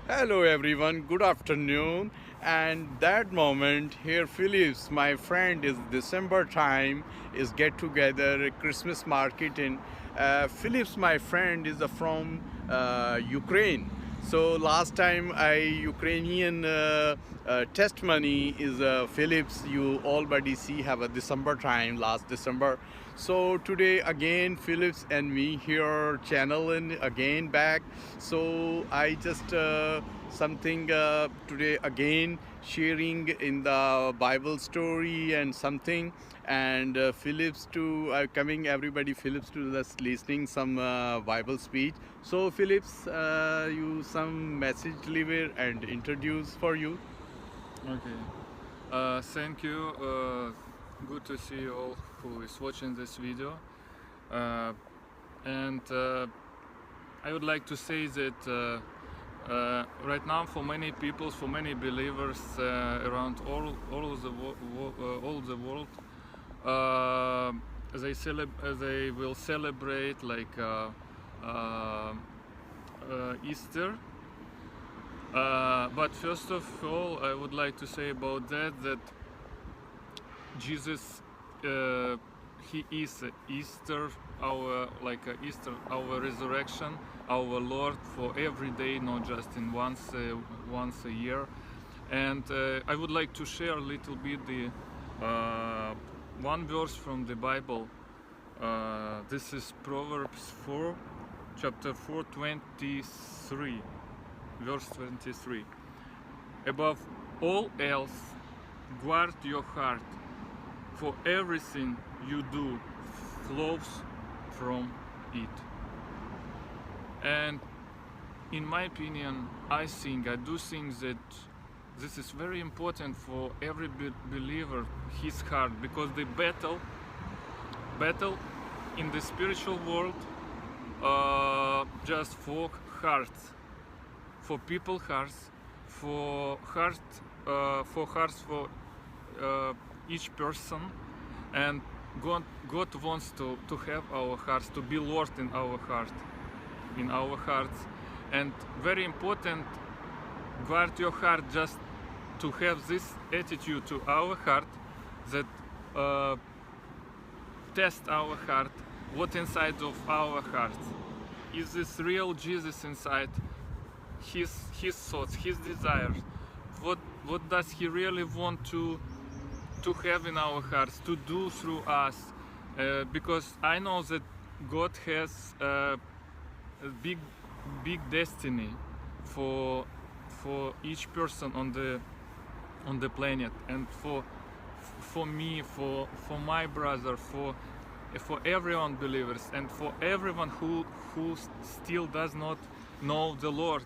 Hello everyone, good afternoon. And that moment here, Philips, my friend, is December time, is get together Christmas market in Philips, my friend, is from Ukraine. So last time I Ukrainian testimony is Philips. You already see have a December time last December. So today again Philips and me here channel and again back. So I just something today again sharing in the Bible story and something, and Phillips to coming everybody Phillips to just listening some Bible speech. So Phillips, you some message deliver and introduce for you. Okay. Thank you. Good to see you all who is watching this video. Uh, and I would like to say that right now, for many people, for many believers around all the world, they will celebrate like Easter. But first of all, I would like to say about that Jesus, he is Easter, our Easter, our resurrection, our Lord for every day, not just in once a year. And I would like to share a little bit the one verse from the Bible. This is Proverbs 4, chapter 4, 23, verse 23. Above all else, guard your heart, for everything you do flows from it. And in my opinion, I do think that this is very important for every believer, his heart, because the battle in the spiritual world, just for hearts, for people hearts, for hearts for each person. And God wants to have our hearts, to be Lord in our hearts. And very important, guard your heart, just to have this attitude to our heart, that test our heart, what inside of our heart. Is this real Jesus inside? His thoughts, his desires. What does he really want to have in our hearts, to do through us? Because I know that God has a big destiny for each person on the planet, and for me, for my brother, for everyone believers, and for everyone who still does not know the Lord.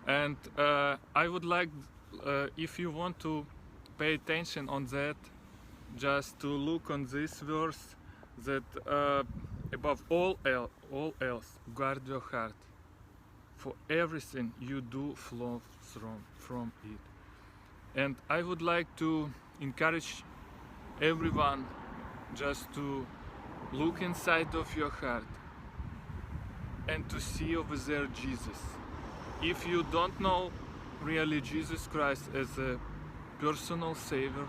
And I would like, if you want to pay attention on that, just to look on this verse, that above all else, guard your heart, for everything you do flows from it. And I would like to encourage everyone just to look inside of your heart and to see over there Jesus. If you don't know really Jesus Christ as a personal Savior,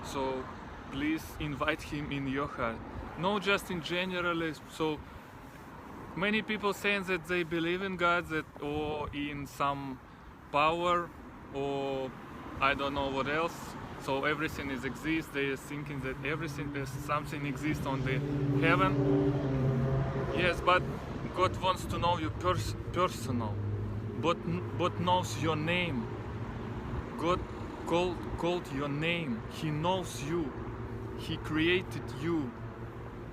so please invite him in your heart. Not just in general. So many people saying that they believe in God, or in some power, or I don't know what else. So everything exists. They are thinking that something exists on the heaven. Yes, but God wants to know you personal, but knows your name. God called your name. He knows you. He created you,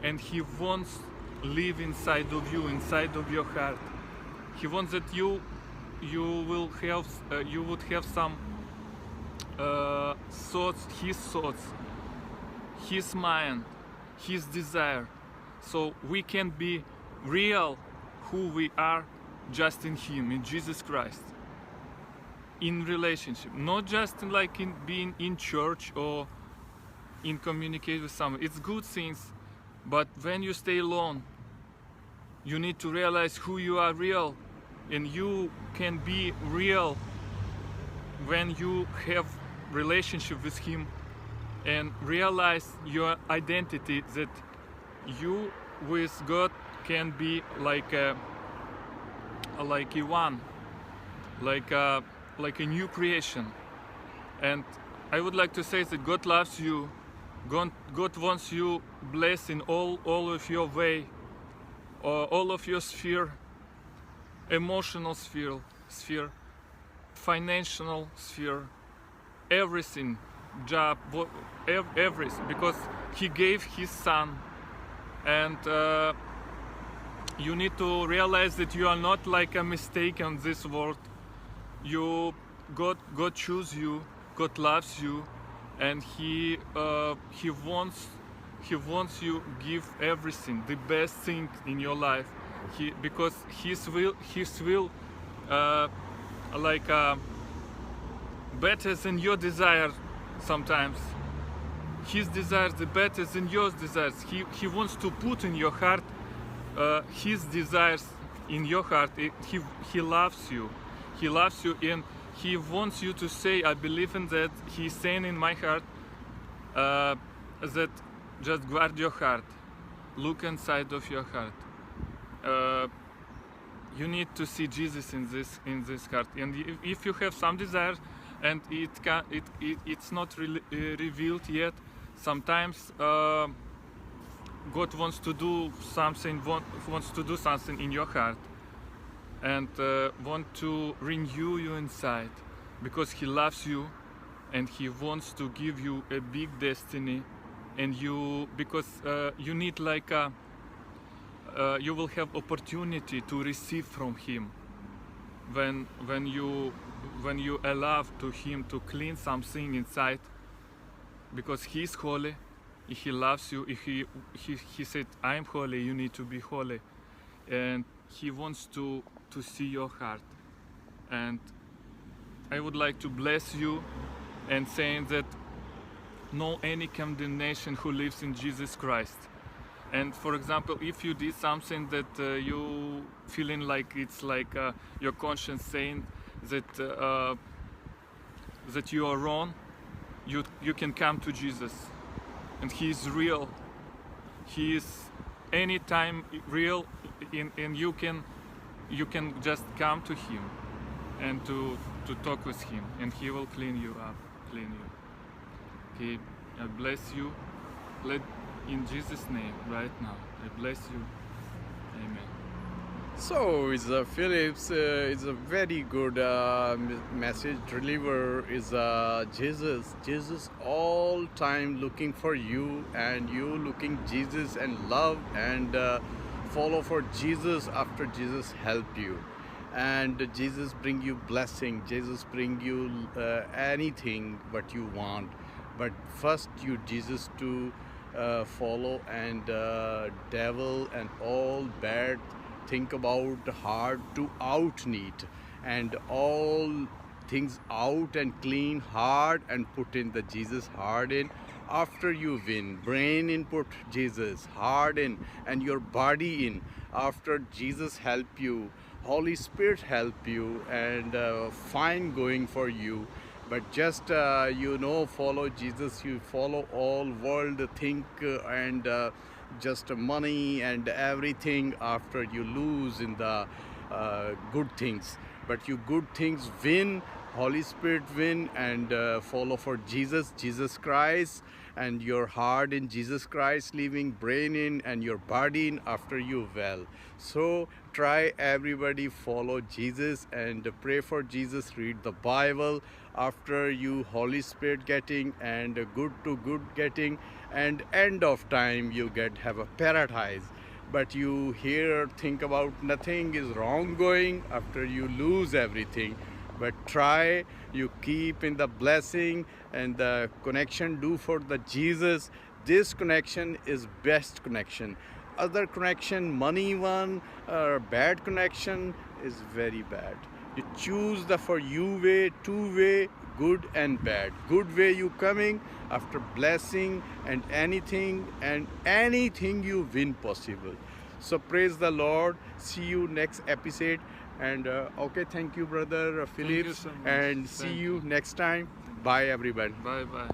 and he wants live inside of you, inside of your heart. He wants that you would have some thoughts, his mind, his desire, so we can be real who we are, just in him, in Jesus Christ, in relationship, not just in being in church or in communicate with someone. It's good things, but when you stay alone, you need to realize who you are real, and you can be real when you have relationship with him and realize your identity, that you with God can be like a one, like a new creation. And I would like to say that God loves you. God wants you blessed in all of your way, all of your sphere, emotional sphere, financial sphere, everything, job, everything, because He gave His Son, and you need to realize that you are not like a mistake on this world. God chose you, God loves you, and He wants you give everything, the best thing in your life. Because His will, uh, like better than your desire sometimes. His desires are better than your desires. He wants to put in your heart His desires in your heart. He loves you. He loves you, and He wants you to say, I believe in that. He's saying in my heart that just guard your heart. Look inside of your heart. You need to see Jesus in this heart. And if you have some desires and it's not revealed yet, sometimes God wants to do something in your heart, and want to renew you inside, because He loves you and He wants to give you a big destiny. And because you need like you will have opportunity to receive from Him when you allow to Him to clean something inside, because He is holy. He loves you. He said, I am holy, you need to be holy. And He wants to see your heart. And I would like to bless you and saying that no any condemnation who lives in Jesus Christ. And for example, if you did something that you feeling like it's like your conscience saying that that you are wrong, you can come to Jesus, and He is real. He is anytime real, and you can just come to Him and to talk with Him, and He will clean you up, clean you. Okay, I bless you. In Jesus' name, right now, I bless you. Amen. So, Phillips is a very good message deliver. Is Jesus. Jesus all time looking for you, and you looking Jesus and love and follow for Jesus after Jesus help you. And Jesus bring you blessing. Jesus bring you anything what you want. But first you Jesus to follow, and devil and all bad think about hard to out neat, and all things out and clean hard and put in the Jesus hard in. After you win, brain in put Jesus hard in, and your body in. After Jesus help you, Holy Spirit help you, and fine going for you. But just follow Jesus. You follow all world think and just money and everything. After you lose in the good things, but you good things win. Holy Spirit win, and follow for Jesus Christ, and your heart in Jesus Christ, leaving brain in and your body in after you well. So try everybody follow Jesus and pray for Jesus, read the Bible. After you Holy Spirit getting and good to good getting, and end of time you have a paradise. But you here think about nothing is wrong going after you lose everything. But try you keep in the blessing and the connection do for the Jesus. This connection is best connection. Other connection, money one or bad connection, is very bad. You choose the for you way, two way, good and bad. Good way you coming after blessing and anything you win possible. So praise the Lord. See you next episode. And okay, thank you, brother Thank you Phillips, so much. and see Thank you you. next time. Bye, everyone. Bye bye.